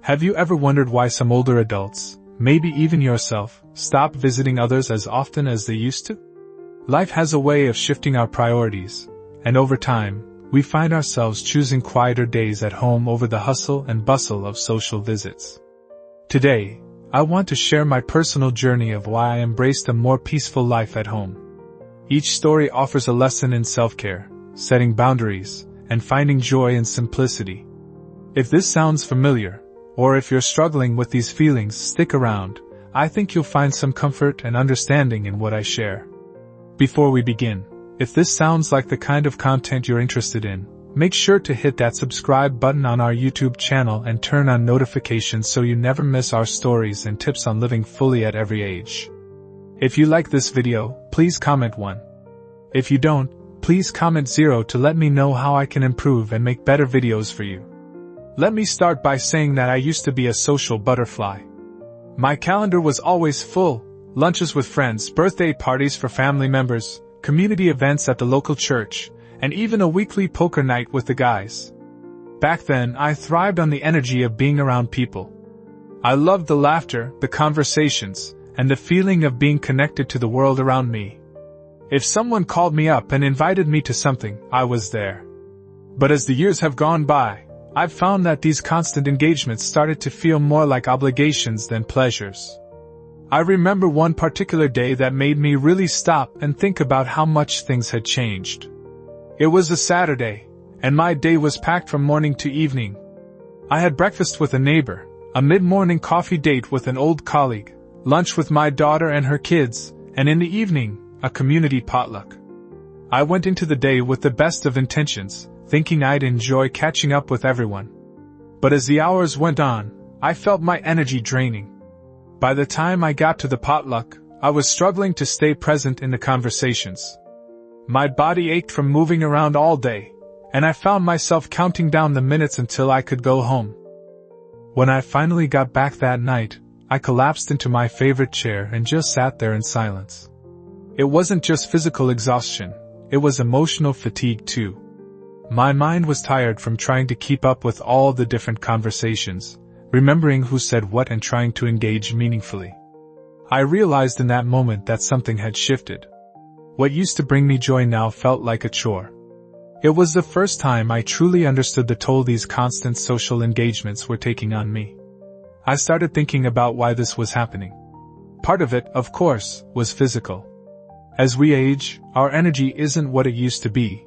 Have you ever wondered why some older adults, maybe even yourself, stop visiting others as often as they used to? Life has a way of shifting our priorities, and over time, we find ourselves choosing quieter days at home over the hustle and bustle of social visits. Today, I want to share my personal journey of why I embraced a more peaceful life at home. Each story offers a lesson in self-care, setting boundaries, and finding joy in simplicity. If this sounds familiar, or if you're struggling with these feelings, stick around. I think you'll find some comfort and understanding in what I share. Before we begin, if this sounds like the kind of content you're interested in, make sure to hit that subscribe button on our YouTube channel and turn on notifications so you never miss our stories and tips on living fully at every age. If you like this video, please comment 1. If you don't, please comment 0 to let me know how I can improve and make better videos for you. Let me start by saying that I used to be a social butterfly. My calendar was always full: lunches with friends, birthday parties for family members, community events at the local church, and even a weekly poker night with the guys. Back then, I thrived on the energy of being around people. I loved the laughter, the conversations, and the feeling of being connected to the world around me. If someone called me up and invited me to something, I was there. But as the years have gone by, I've found that these constant engagements started to feel more like obligations than pleasures. I remember one particular day that made me really stop and think about how much things had changed. It was a Saturday, and my day was packed from morning to evening. I had breakfast with a neighbor, a mid-morning coffee date with an old colleague, lunch with my daughter and her kids, and in the evening, a community potluck. I went into the day with the best of intentions, thinking I'd enjoy catching up with everyone. But as the hours went on, I felt my energy draining. By the time I got to the potluck, I was struggling to stay present in the conversations. My body ached from moving around all day, and I found myself counting down the minutes until I could go home. When I finally got back that night, I collapsed into my favorite chair and just sat there in silence. It wasn't just physical exhaustion, it was emotional fatigue too. My mind was tired from trying to keep up with all the different conversations, remembering who said what and trying to engage meaningfully. I realized in that moment that something had shifted. What used to bring me joy now felt like a chore. It was the first time I truly understood the toll these constant social engagements were taking on me. I started thinking about why this was happening. Part of it, of course, was physical. As we age, our energy isn't what it used to be.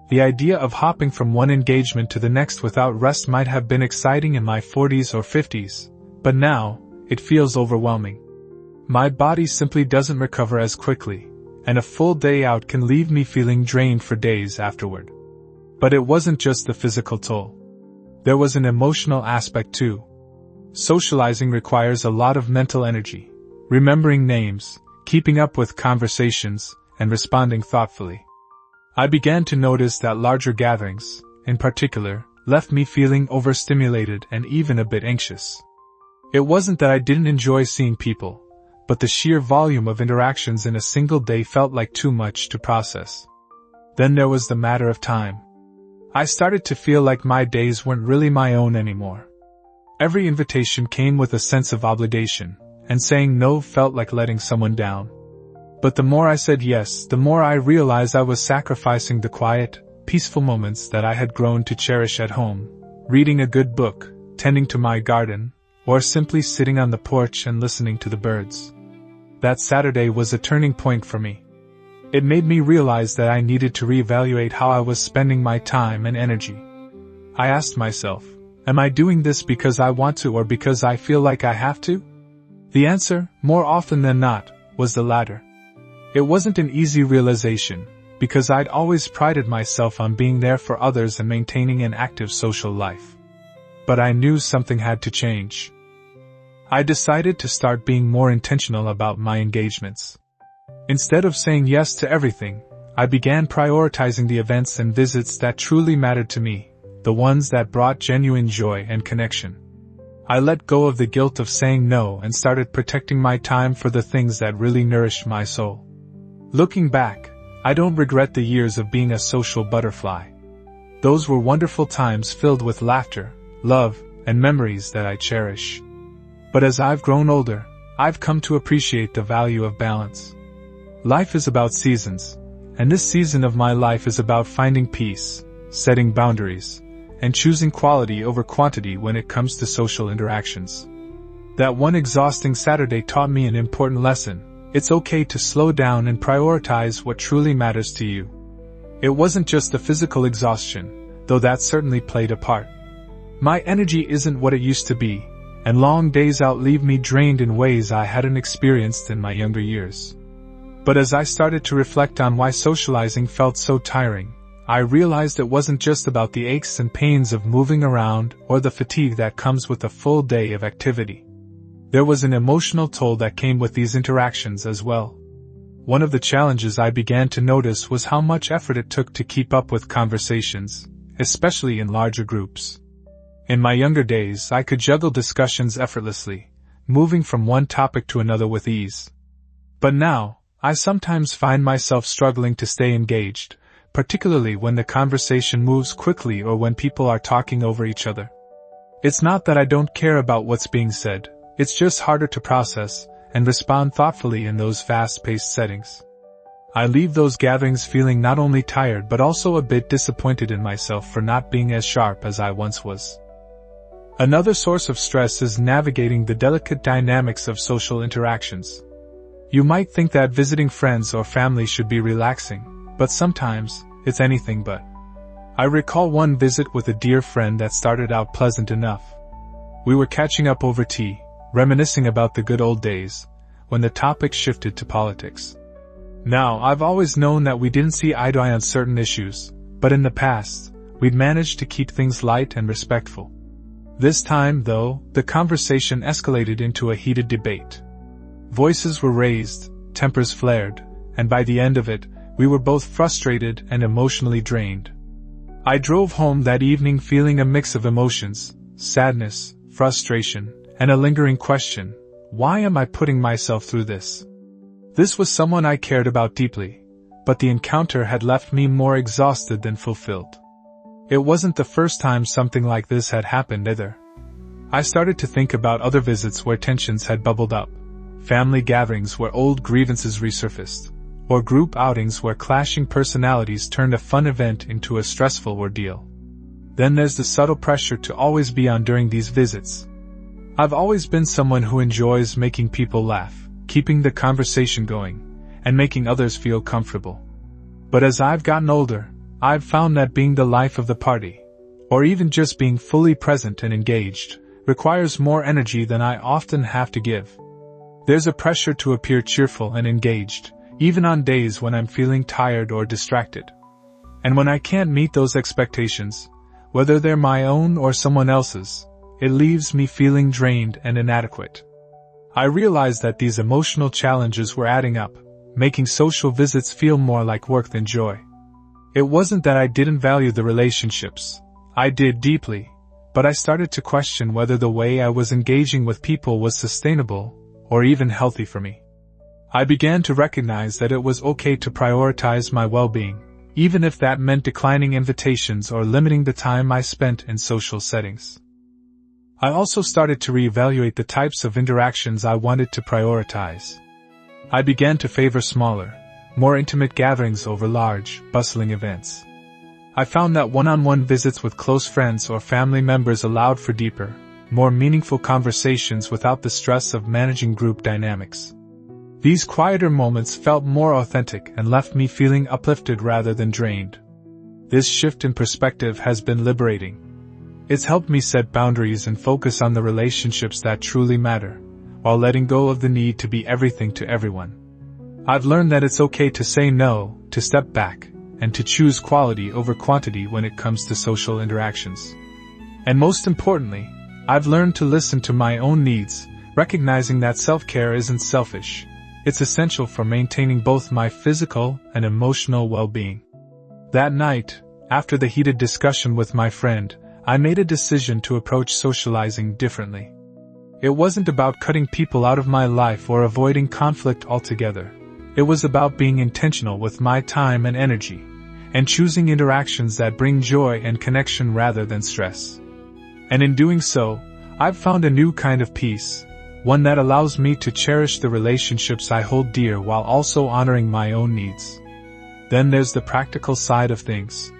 The idea of hopping from one engagement to the next without rest might have been exciting in my 40s or 50s, but now, it feels overwhelming. My body simply doesn't recover as quickly, and a full day out can leave me feeling drained for days afterward. But it wasn't just the physical toll. There was an emotional aspect too. Socializing requires a lot of mental energy, remembering names, keeping up with conversations, and responding thoughtfully. I began to notice that larger gatherings, in particular, left me feeling overstimulated and even a bit anxious. It wasn't that I didn't enjoy seeing people, but the sheer volume of interactions in a single day felt like too much to process. Then there was the matter of time. I started to feel like my days weren't really my own anymore. Every invitation came with a sense of obligation, and saying no felt like letting someone down. But the more I said yes, the more I realized I was sacrificing the quiet, peaceful moments that I had grown to cherish at home, reading a good book, tending to my garden, or simply sitting on the porch and listening to the birds. That Saturday was a turning point for me. It made me realize that I needed to reevaluate how I was spending my time and energy. I asked myself, am I doing this because I want to or because I feel like I have to? The answer, more often than not, was the latter. It wasn't an easy realization, because I'd always prided myself on being there for others and maintaining an active social life. But I knew something had to change. I decided to start being more intentional about my engagements. Instead of saying yes to everything, I began prioritizing the events and visits that truly mattered to me, the ones that brought genuine joy and connection. I let go of the guilt of saying no and started protecting my time for the things that really nourished my soul. Looking back, I don't regret the years of being a social butterfly. Those were wonderful times filled with laughter, love, and memories that I cherish. But as I've grown older, I've come to appreciate the value of balance. Life is about seasons, and this season of my life is about finding peace, setting boundaries, and choosing quality over quantity when it comes to social interactions. That one exhausting Saturday taught me an important lesson. It's okay to slow down and prioritize what truly matters to you. It wasn't just the physical exhaustion, though that certainly played a part. My energy isn't what it used to be, and long days out leave me drained in ways I hadn't experienced in my younger years. But as I started to reflect on why socializing felt so tiring, I realized it wasn't just about the aches and pains of moving around or the fatigue that comes with a full day of activity. There was an emotional toll that came with these interactions as well. One of the challenges I began to notice was how much effort it took to keep up with conversations, especially in larger groups. In my younger days, I could juggle discussions effortlessly, moving from one topic to another with ease. But now, I sometimes find myself struggling to stay engaged, particularly when the conversation moves quickly or when people are talking over each other. It's not that I don't care about what's being said, it's just harder to process and respond thoughtfully in those fast-paced settings. I leave those gatherings feeling not only tired but also a bit disappointed in myself for not being as sharp as I once was. Another source of stress is navigating the delicate dynamics of social interactions. You might think that visiting friends or family should be relaxing, but sometimes, it's anything but. I recall one visit with a dear friend that started out pleasant enough. We were catching up over tea, reminiscing about the good old days, when the topic shifted to politics. Now, I've always known that we didn't see eye to eye on certain issues, but in the past, we'd managed to keep things light and respectful. This time, though, the conversation escalated into a heated debate. Voices were raised, tempers flared, and by the end of it, we were both frustrated and emotionally drained. I drove home that evening feeling a mix of emotions, sadness, frustration, and a lingering question: why am I putting myself through this? This was someone I cared about deeply, but the encounter had left me more exhausted than fulfilled. It wasn't the first time something like this had happened either. I started to think about other visits where tensions had bubbled up, family gatherings where old grievances resurfaced, or group outings where clashing personalities turned a fun event into a stressful ordeal. Then there's the subtle pressure to always be on during these visits. I've always been someone who enjoys making people laugh, keeping the conversation going, and making others feel comfortable. But as I've gotten older, I've found that being the life of the party, or even just being fully present and engaged, requires more energy than I often have to give. There's a pressure to appear cheerful and engaged, even on days when I'm feeling tired or distracted. And when I can't meet those expectations, whether they're my own or someone else's, it leaves me feeling drained and inadequate. I realized that these emotional challenges were adding up, making social visits feel more like work than joy. It wasn't that I didn't value the relationships. I did deeply, but I started to question whether the way I was engaging with people was sustainable or even healthy for me. I began to recognize that it was okay to prioritize my well-being, even if that meant declining invitations or limiting the time I spent in social settings. I also started to reevaluate the types of interactions I wanted to prioritize. I began to favor smaller, more intimate gatherings over large, bustling events. I found that one-on-one visits with close friends or family members allowed for deeper, more meaningful conversations without the stress of managing group dynamics. These quieter moments felt more authentic and left me feeling uplifted rather than drained. This shift in perspective has been liberating. It's helped me set boundaries and focus on the relationships that truly matter, while letting go of the need to be everything to everyone. I've learned that it's okay to say no, to step back, and to choose quality over quantity when it comes to social interactions. And most importantly, I've learned to listen to my own needs, recognizing that self-care isn't selfish. It's essential for maintaining both my physical and emotional well-being. That night, after the heated discussion with my friend, I made a decision to approach socializing differently. It wasn't about cutting people out of my life or avoiding conflict altogether. It was about being intentional with my time and energy, and choosing interactions that bring joy and connection rather than stress. And in doing so, I've found a new kind of peace, one that allows me to cherish the relationships I hold dear while also honoring my own needs. Then there's the practical side of things.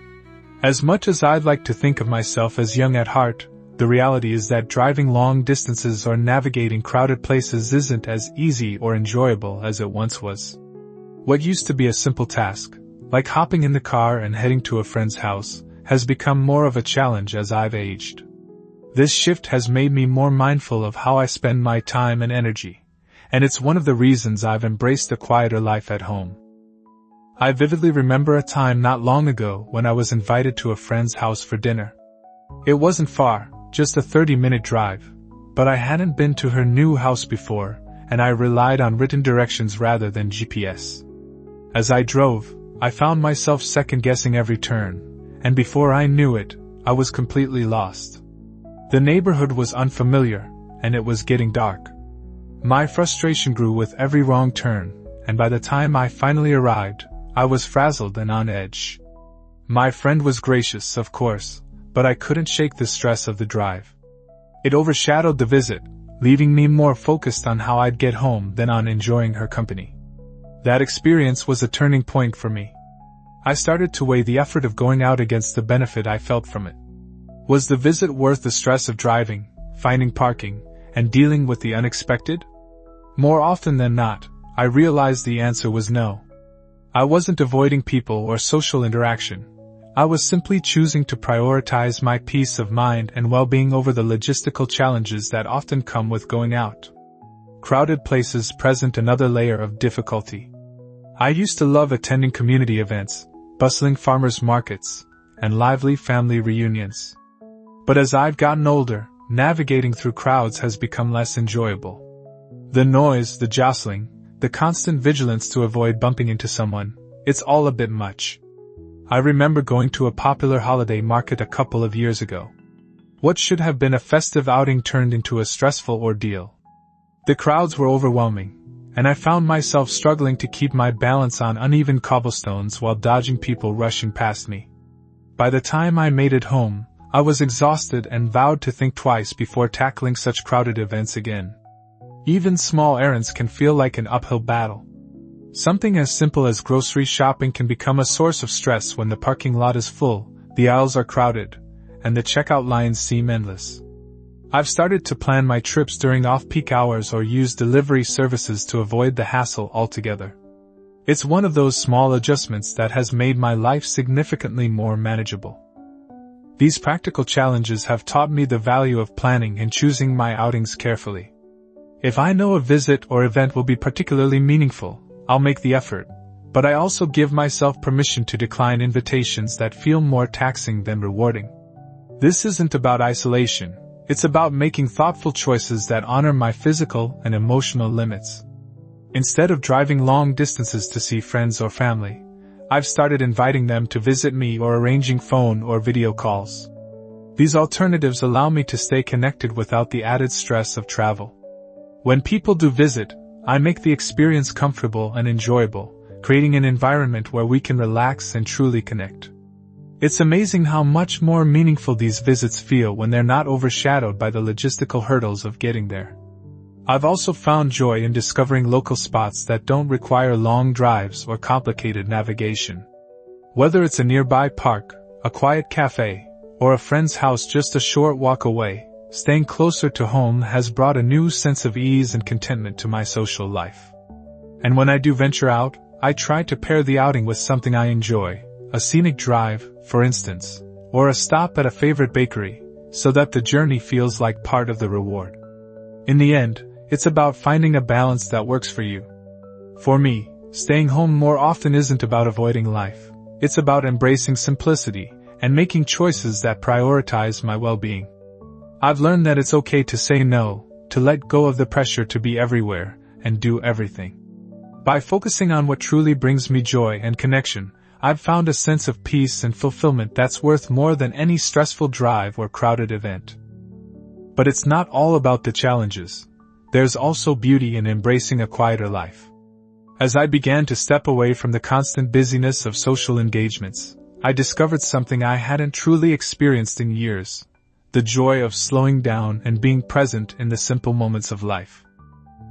As much as I'd like to think of myself as young at heart, the reality is that driving long distances or navigating crowded places isn't as easy or enjoyable as it once was. What used to be a simple task, like hopping in the car and heading to a friend's house, has become more of a challenge as I've aged. This shift has made me more mindful of how I spend my time and energy, and it's one of the reasons I've embraced a quieter life at home. I vividly remember a time not long ago when I was invited to a friend's house for dinner. It wasn't far, just a 30-minute drive, but I hadn't been to her new house before, and I relied on written directions rather than GPS. As I drove, I found myself second-guessing every turn, and before I knew it, I was completely lost. The neighborhood was unfamiliar, and it was getting dark. My frustration grew with every wrong turn, and by the time I finally arrived, I was frazzled and on edge. My friend was gracious, of course, but I couldn't shake the stress of the drive. It overshadowed the visit, leaving me more focused on how I'd get home than on enjoying her company. That experience was a turning point for me. I started to weigh the effort of going out against the benefit I felt from it. Was the visit worth the stress of driving, finding parking, and dealing with the unexpected? More often than not, I realized the answer was no. I wasn't avoiding people or social interaction. I was simply choosing to prioritize my peace of mind and well-being over the logistical challenges that often come with going out. Crowded places present another layer of difficulty. I used to love attending community events, bustling farmers' markets, and lively family reunions. But as I've gotten older, navigating through crowds has become less enjoyable. The noise, the jostling, the constant vigilance to avoid bumping into someone, it's all a bit much. I remember going to a popular holiday market a couple of years ago. What should have been a festive outing turned into a stressful ordeal. The crowds were overwhelming, and I found myself struggling to keep my balance on uneven cobblestones while dodging people rushing past me. By the time I made it home, I was exhausted and vowed to think twice before tackling such crowded events again. Even small errands can feel like an uphill battle. Something as simple as grocery shopping can become a source of stress when the parking lot is full, the aisles are crowded, and the checkout lines seem endless. I've started to plan my trips during off-peak hours or use delivery services to avoid the hassle altogether. It's one of those small adjustments that has made my life significantly more manageable. These practical challenges have taught me the value of planning and choosing my outings carefully. If I know a visit or event will be particularly meaningful, I'll make the effort, but I also give myself permission to decline invitations that feel more taxing than rewarding. This isn't about isolation. It's about making thoughtful choices that honor my physical and emotional limits. Instead of driving long distances to see friends or family, I've started inviting them to visit me or arranging phone or video calls. These alternatives allow me to stay connected without the added stress of travel. When people do visit, I make the experience comfortable and enjoyable, creating an environment where we can relax and truly connect. It's amazing how much more meaningful these visits feel when they're not overshadowed by the logistical hurdles of getting there. I've also found joy in discovering local spots that don't require long drives or complicated navigation. Whether it's a nearby park, a quiet cafe, or a friend's house just a short walk away, staying closer to home has brought a new sense of ease and contentment to my social life. And when I do venture out, I try to pair the outing with something I enjoy. A scenic drive, for instance, or a stop at a favorite bakery, so that the journey feels like part of the reward. In the end, it's about finding a balance that works for you. For me, staying home more often isn't about avoiding life. It's about embracing simplicity and making choices that prioritize my well-being. I've learned that it's okay to say no, to let go of the pressure to be everywhere and do everything. By focusing on what truly brings me joy and connection, I've found a sense of peace and fulfillment that's worth more than any stressful drive or crowded event. But it's not all about the challenges. There's also beauty in embracing a quieter life. As I began to step away from the constant busyness of social engagements, I discovered something I hadn't truly experienced in years: the joy of slowing down and being present in the simple moments of life.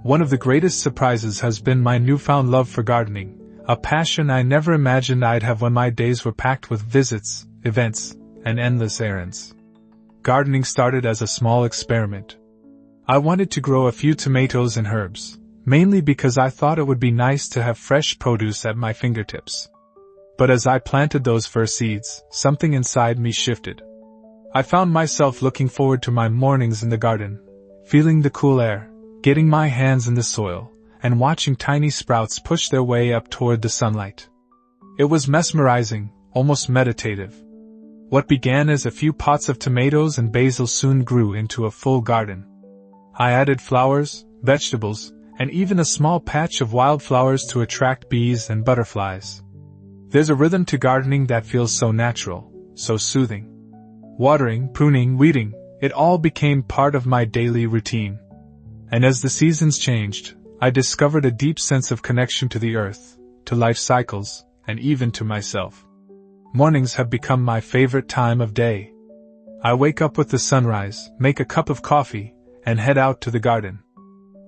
One of the greatest surprises has been my newfound love for gardening, a passion I never imagined I'd have when my days were packed with visits, events, and endless errands. Gardening started as a small experiment. I wanted to grow a few tomatoes and herbs, mainly because I thought it would be nice to have fresh produce at my fingertips. But as I planted those first seeds, something inside me shifted. I found myself looking forward to my mornings in the garden, feeling the cool air, getting my hands in the soil, and watching tiny sprouts push their way up toward the sunlight. It was mesmerizing, almost meditative. What began as a few pots of tomatoes and basil soon grew into a full garden. I added flowers, vegetables, and even a small patch of wildflowers to attract bees and butterflies. There's a rhythm to gardening that feels so natural, so soothing. Watering, pruning, weeding, it all became part of my daily routine. And as the seasons changed, I discovered a deep sense of connection to the earth, to life cycles, and even to myself. Mornings have become my favorite time of day. I wake up with the sunrise, make a cup of coffee, and head out to the garden.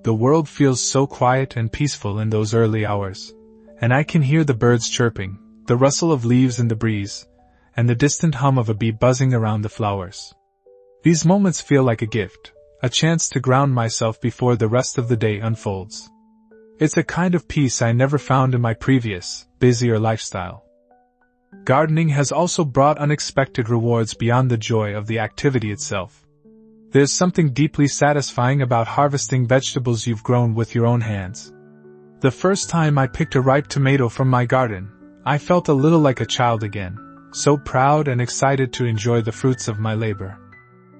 The world feels so quiet and peaceful in those early hours, and I can hear the birds chirping, the rustle of leaves in the breeze, and the distant hum of a bee buzzing around the flowers. These moments feel like a gift, a chance to ground myself before the rest of the day unfolds. It's a kind of peace I never found in my previous, busier lifestyle. Gardening has also brought unexpected rewards beyond the joy of the activity itself. There's something deeply satisfying about harvesting vegetables you've grown with your own hands. The first time I picked a ripe tomato from my garden, I felt a little like a child again, so proud and excited to enjoy the fruits of my labor.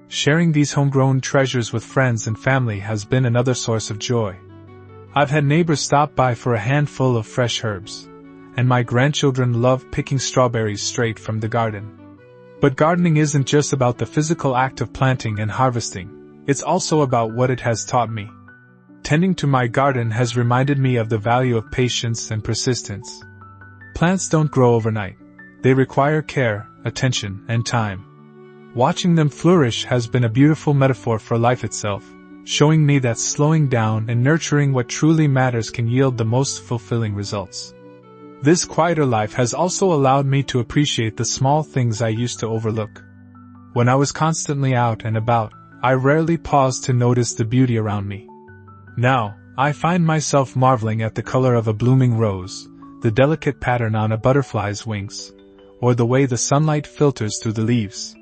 Sharing these homegrown treasures with friends and family has been another source of joy. I've had neighbors stop by for a handful of fresh herbs, and my grandchildren love picking strawberries straight from the garden. But gardening isn't just about the physical act of planting and harvesting, it's also about what it has taught me. Tending to my garden has reminded me of the value of patience and persistence. Plants don't grow overnight. They require care, attention, and time. Watching them flourish has been a beautiful metaphor for life itself, showing me that slowing down and nurturing what truly matters can yield the most fulfilling results. This quieter life has also allowed me to appreciate the small things I used to overlook. When I was constantly out and about, I rarely paused to notice the beauty around me. Now, I find myself marveling at the color of a blooming rose, the delicate pattern on a butterfly's wings, or the way the sunlight filters through the leaves.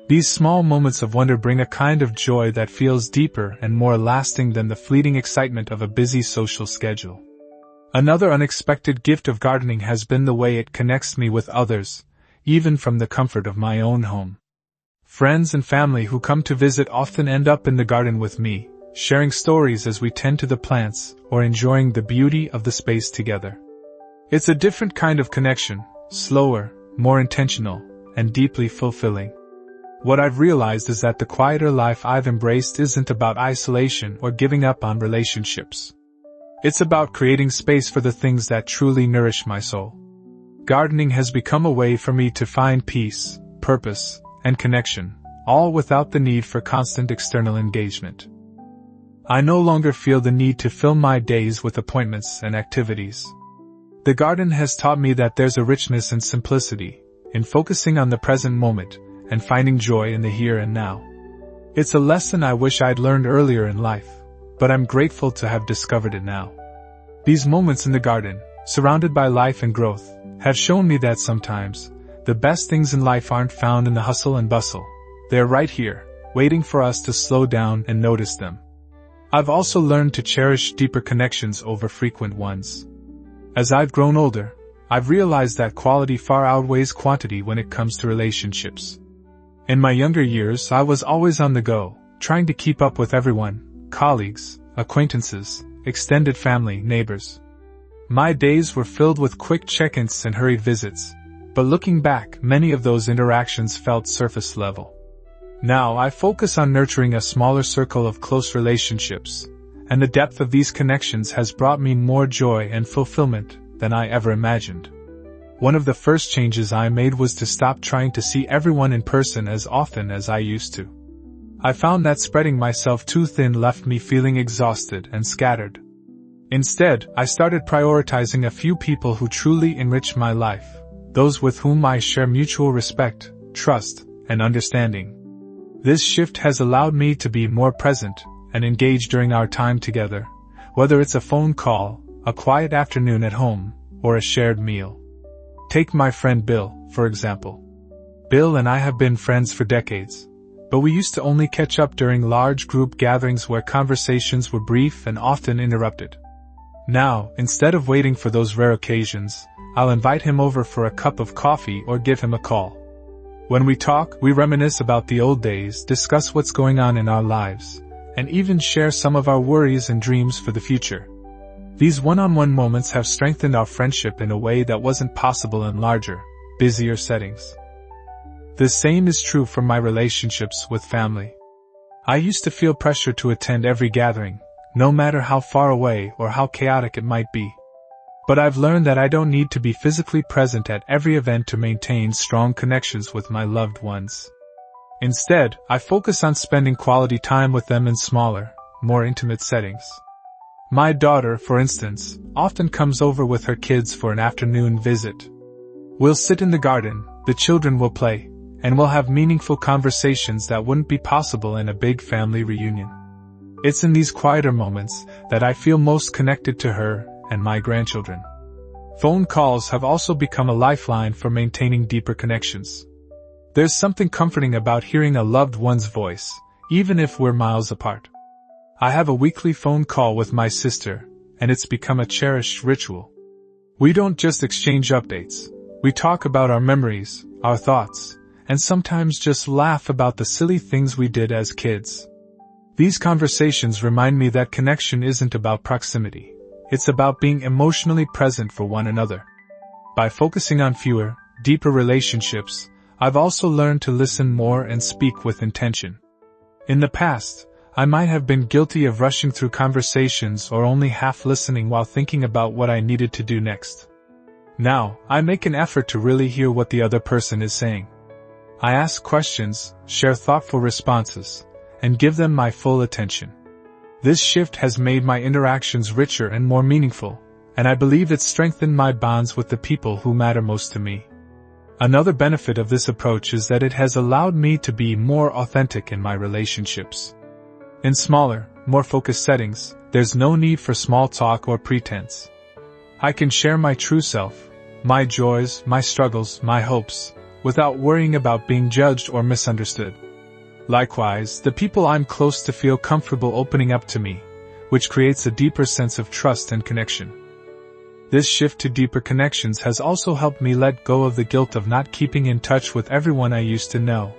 These small moments of wonder bring a kind of joy that feels deeper and more lasting than the fleeting excitement of a busy social schedule. Another unexpected gift of gardening has been the way it connects me with others, even from the comfort of my own home. Friends and family who come to visit often end up in the garden with me, sharing stories as we tend to the plants or enjoying the beauty of the space together. It's a different kind of connection, slower, more intentional, and deeply fulfilling. What I've realized is that the quieter life I've embraced isn't about isolation or giving up on relationships. It's about creating space for the things that truly nourish my soul. Gardening has become a way for me to find peace, purpose, and connection, all without the need for constant external engagement. I no longer feel the need to fill my days with appointments and activities. The garden has taught me that there's a richness and simplicity in focusing on the present moment and finding joy in the here and now. It's a lesson I wish I'd learned earlier in life, but I'm grateful to have discovered it now. These moments in the garden, surrounded by life and growth, have shown me that sometimes, the best things in life aren't found in the hustle and bustle. They're right here, waiting for us to slow down and notice them. I've also learned to cherish deeper connections over frequent ones. As I've grown older, I've realized that quality far outweighs quantity when it comes to relationships. In my younger years, I was always on the go, trying to keep up with everyone, colleagues, acquaintances, extended family, neighbors. My days were filled with quick check-ins and hurried visits, but looking back, many of those interactions felt surface level. Now I focus on nurturing a smaller circle of close relationships, and the depth of these connections has brought me more joy and fulfillment than I ever imagined. One of the first changes I made was to stop trying to see everyone in person as often as I used to. I found that spreading myself too thin left me feeling exhausted and scattered. Instead, I started prioritizing a few people who truly enrich my life, those with whom I share mutual respect, trust, and understanding. This shift has allowed me to be more present and engaged during our time together, whether it's a phone call, a quiet afternoon at home, or a shared meal. Take my friend Bill, for example. Bill and I have been friends for decades, but we used to only catch up during large group gatherings where conversations were brief and often interrupted. Now, instead of waiting for those rare occasions, I'll invite him over for a cup of coffee or give him a call. When we talk, we reminisce about the old days, discuss what's going on in our lives, and even share some of our worries and dreams for the future. These one-on-one moments have strengthened our friendship in a way that wasn't possible in larger, busier settings. The same is true for my relationships with family. I used to feel pressure to attend every gathering, no matter how far away or how chaotic it might be. But I've learned that I don't need to be physically present at every event to maintain strong connections with my loved ones. Instead, I focus on spending quality time with them in smaller, more intimate settings. My daughter, for instance, often comes over with her kids for an afternoon visit. We'll sit in the garden, the children will play, and we'll have meaningful conversations that wouldn't be possible in a big family reunion. It's in these quieter moments that I feel most connected to her and my grandchildren. Phone calls have also become a lifeline for maintaining deeper connections. There's something comforting about hearing a loved one's voice, even if we're miles apart. I have a weekly phone call with my sister, and it's become a cherished ritual. We don't just exchange updates. We talk about our memories, our thoughts, and sometimes just laugh about the silly things we did as kids. These conversations remind me that connection isn't about proximity. It's about being emotionally present for one another. By focusing on fewer, deeper relationships, I've also learned to listen more and speak with intention. In the past, I might have been guilty of rushing through conversations or only half listening while thinking about what I needed to do next. Now, I make an effort to really hear what the other person is saying. I ask questions, share thoughtful responses, and give them my full attention. This shift has made my interactions richer and more meaningful, and I believe it's strengthened my bonds with the people who matter most to me. Another benefit of this approach is that it has allowed me to be more authentic in my relationships. In smaller, more focused settings, there's no need for small talk or pretense. I can share my true self, my joys, my struggles, my hopes, without worrying about being judged or misunderstood. Likewise, the people I'm close to feel comfortable opening up to me, which creates a deeper sense of trust and connection. This shift to deeper connections has also helped me let go of the guilt of not keeping in touch with everyone I used to know.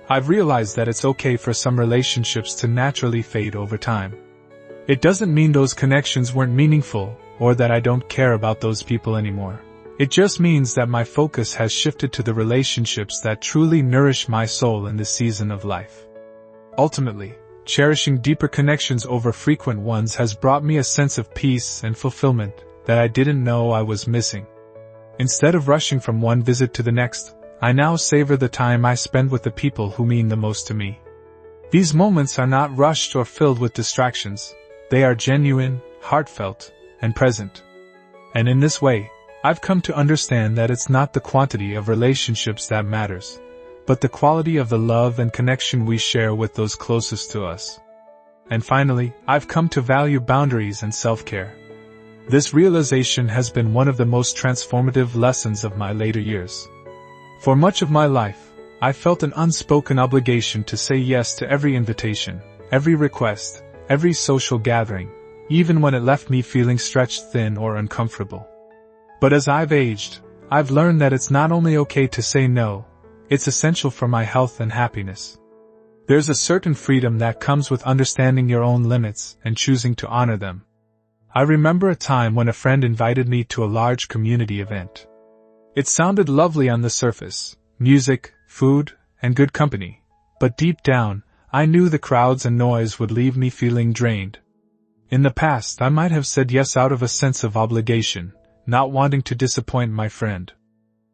I've realized that it's okay for some relationships to naturally fade over time. It doesn't mean those connections weren't meaningful, or that I don't care about those people anymore. It just means that my focus has shifted to the relationships that truly nourish my soul in this season of life. Ultimately, cherishing deeper connections over frequent ones has brought me a sense of peace and fulfillment that I didn't know I was missing. Instead of rushing from one visit to the next, I now savor the time I spend with the people who mean the most to me. These moments are not rushed or filled with distractions. They are genuine, heartfelt, and present. And in this way, I've come to understand that it's not the quantity of relationships that matters, but the quality of the love and connection we share with those closest to us. And finally, I've come to value boundaries and self-care. This realization has been one of the most transformative lessons of my later years. For much of my life, I felt an unspoken obligation to say yes to every invitation, every request, every social gathering, even when it left me feeling stretched thin or uncomfortable. But as I've aged, I've learned that it's not only okay to say no, it's essential for my health and happiness. There's a certain freedom that comes with understanding your own limits and choosing to honor them. I remember a time when a friend invited me to a large community event. It sounded lovely on the surface, music, food, and good company, but deep down, I knew the crowds and noise would leave me feeling drained. In the past, I might have said yes out of a sense of obligation, not wanting to disappoint my friend.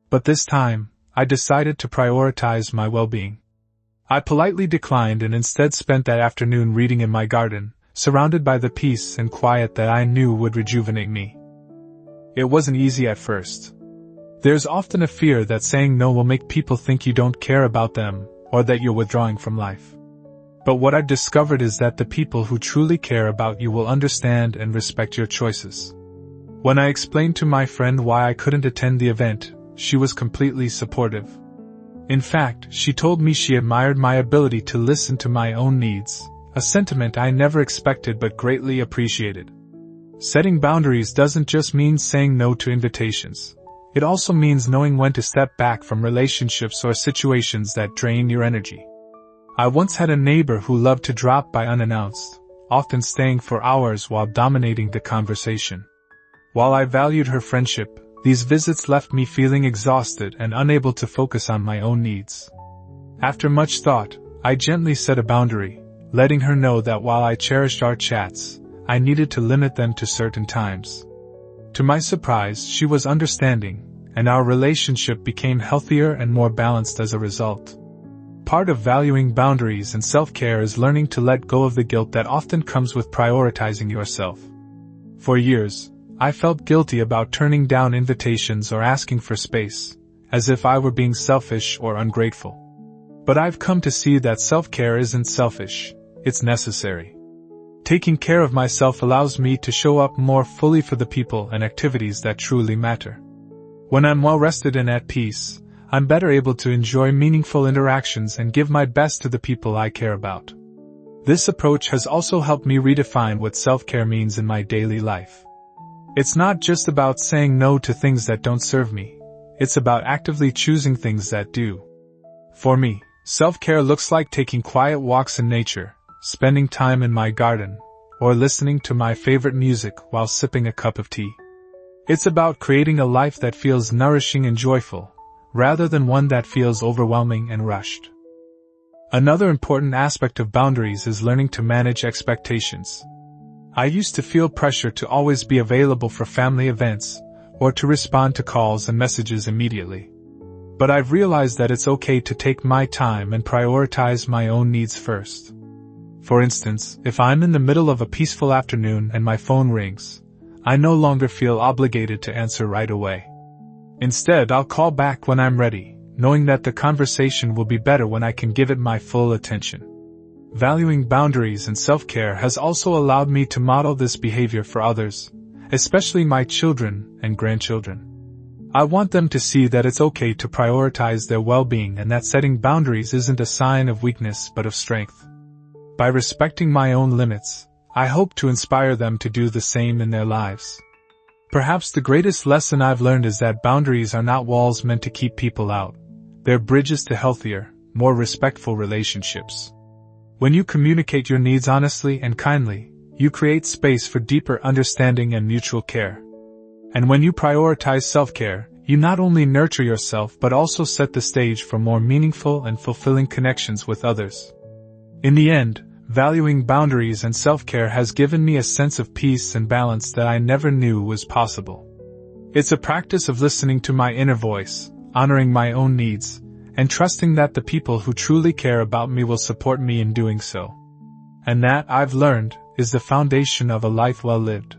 But this time, I decided to prioritize my well-being. I politely declined and instead spent that afternoon reading in my garden, surrounded by the peace and quiet that I knew would rejuvenate me. It wasn't easy at first. There's often a fear that saying no will make people think you don't care about them, or that you're withdrawing from life. But what I've discovered is that the people who truly care about you will understand and respect your choices. When I explained to my friend why I couldn't attend the event, she was completely supportive. In fact, she told me she admired my ability to listen to my own needs, a sentiment I never expected but greatly appreciated. Setting boundaries doesn't just mean saying no to invitations. It also means knowing when to step back from relationships or situations that drain your energy. I once had a neighbor who loved to drop by unannounced, often staying for hours while dominating the conversation. While I valued her friendship, these visits left me feeling exhausted and unable to focus on my own needs. After much thought, I gently set a boundary, letting her know that while I cherished our chats, I needed to limit them to certain times. To my surprise, she was understanding, and our relationship became healthier and more balanced as a result. Part of valuing boundaries and self-care is learning to let go of the guilt that often comes with prioritizing yourself. For years, I felt guilty about turning down invitations or asking for space, as if I were being selfish or ungrateful. But I've come to see that self-care isn't selfish, it's necessary. Taking care of myself allows me to show up more fully for the people and activities that truly matter. When I'm well rested and at peace, I'm better able to enjoy meaningful interactions and give my best to the people I care about. This approach has also helped me redefine what self-care means in my daily life. It's not just about saying no to things that don't serve me, it's about actively choosing things that do. For me, self-care looks like taking quiet walks in nature, spending time in my garden, or listening to my favorite music while sipping a cup of tea. It's about creating a life that feels nourishing and joyful, rather than one that feels overwhelming and rushed. Another important aspect of boundaries is learning to manage expectations. I used to feel pressure to always be available for family events, or to respond to calls and messages immediately. But I've realized that it's okay to take my time and prioritize my own needs first. For instance, if I'm in the middle of a peaceful afternoon and my phone rings, I no longer feel obligated to answer right away. Instead, I'll call back when I'm ready, knowing that the conversation will be better when I can give it my full attention. Valuing boundaries and self-care has also allowed me to model this behavior for others, especially my children and grandchildren. I want them to see that it's okay to prioritize their well-being and that setting boundaries isn't a sign of weakness but of strength. By respecting my own limits, I hope to inspire them to do the same in their lives. Perhaps the greatest lesson I've learned is that boundaries are not walls meant to keep people out. They're bridges to healthier, more respectful relationships. When you communicate your needs honestly and kindly, you create space for deeper understanding and mutual care. And when you prioritize self-care, you not only nurture yourself but also set the stage for more meaningful and fulfilling connections with others. In the end, valuing boundaries and self-care has given me a sense of peace and balance that I never knew was possible. It's a practice of listening to my inner voice, honoring my own needs, and trusting that the people who truly care about me will support me in doing so. And that, I've learned, is the foundation of a life well lived.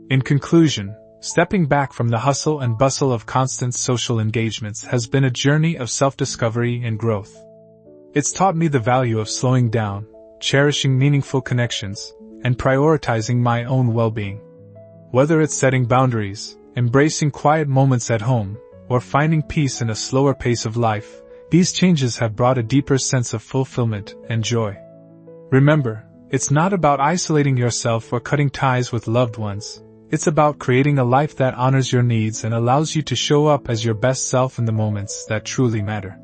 In conclusion, stepping back from the hustle and bustle of constant social engagements has been a journey of self-discovery and growth. It's taught me the value of slowing down, cherishing meaningful connections, and prioritizing my own well-being. Whether it's setting boundaries, embracing quiet moments at home, or finding peace in a slower pace of life, these changes have brought a deeper sense of fulfillment and joy. Remember, it's not about isolating yourself or cutting ties with loved ones. It's about creating a life that honors your needs and allows you to show up as your best self in the moments that truly matter.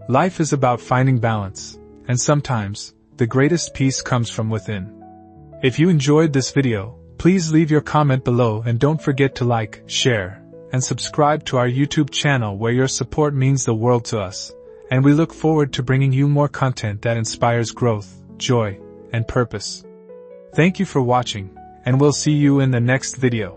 Life is about finding balance, and sometimes, the greatest peace comes from within. If you enjoyed this video, please leave your comment below and don't forget to like, share, and subscribe to our YouTube channel where your support means the world to us, and we look forward to bringing you more content that inspires growth, joy, and purpose. Thank you for watching, and we'll see you in the next video.